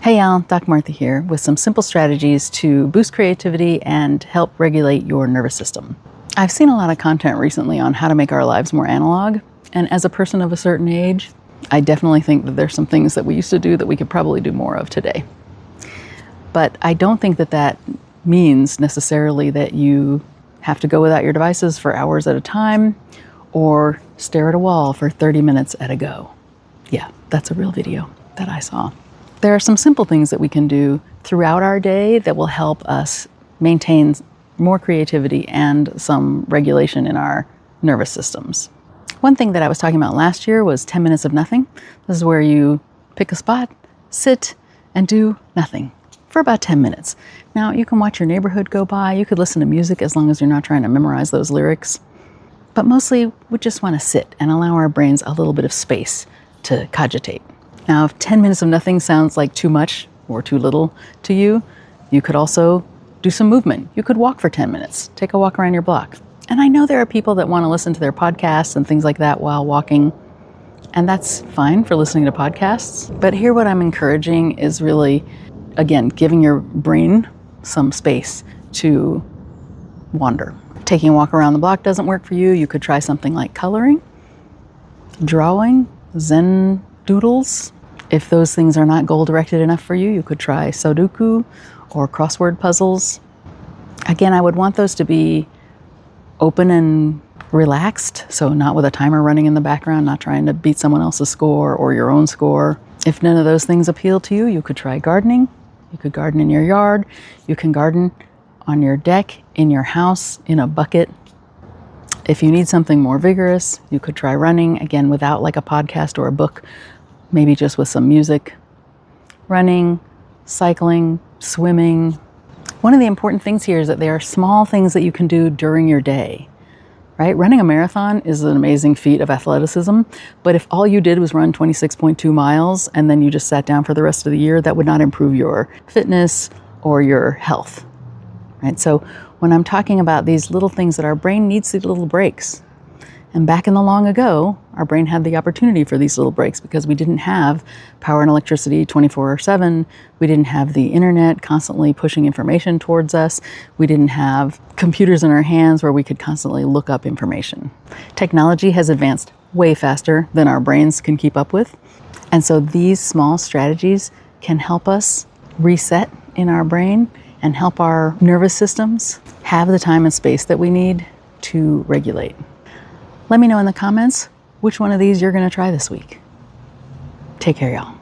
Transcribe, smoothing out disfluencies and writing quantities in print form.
Hey y'all, Doc Martha here with some simple strategies to boost creativity and help regulate your nervous system. I've seen a lot of content recently on how to make our lives more analog, and as a person of a certain age, I definitely think that there's some things that we used to do that we could probably do more of today. But I don't think that that means necessarily that you have to go without your devices for hours at a time or stare at a wall for 30 minutes at a go. Yeah, that's a real video that I saw. There are some simple things that we can do throughout our day that will help us maintain more creativity and some regulation in our nervous systems. One thing that I was talking about last year was 10 minutes of nothing. This is where you pick a spot, sit, and do nothing for about 10 minutes. Now, you can watch your neighborhood go by. You could listen to music as long as you're not trying to memorize those lyrics. But mostly, we just want to sit and allow our brains a little bit of space to cogitate. Now, if 10 minutes of nothing sounds like too much or too little to you, you could also do some movement. You could walk for 10 minutes, take a walk around your block. And I know there are people that want to listen to their podcasts and things like that while walking, and that's fine for listening to podcasts. But here what I'm encouraging is really, again, giving your brain some space to wander. Taking a walk around the block doesn't work for you. You could try something like coloring, drawing, Zen doodles. If those things are not goal-directed enough for you, you could try Sudoku or crossword puzzles. Again, I would want those to be open and relaxed, so not with a timer running in the background, not trying to beat someone else's score or your own score. If none of those things appeal to you, you could try gardening. You could garden in your yard. You can garden on your deck, in your house, in a bucket. If you need something more vigorous, you could try running, again, without like a podcast or a book, maybe just with some music. Running, cycling, swimming. One of the important things here is that there are small things that you can do during your day, right? Running a marathon is an amazing feat of athleticism, but if all you did was run 26.2 miles and then you just sat down for the rest of the year, that would not improve your fitness or your health, right? So when I'm talking about these little things that our brain needs, these little breaks. And back in the long ago, our brain had the opportunity for these little breaks because we didn't have power and electricity 24/7. We didn't have the internet constantly pushing information towards us. We didn't have computers in our hands where we could constantly look up information. Technology has advanced way faster than our brains can keep up with. And so these small strategies can help us reset in our brain and help our nervous systems have the time and space that we need to regulate. Let me know in the comments which one of these you're going to try this week. Take care, y'all.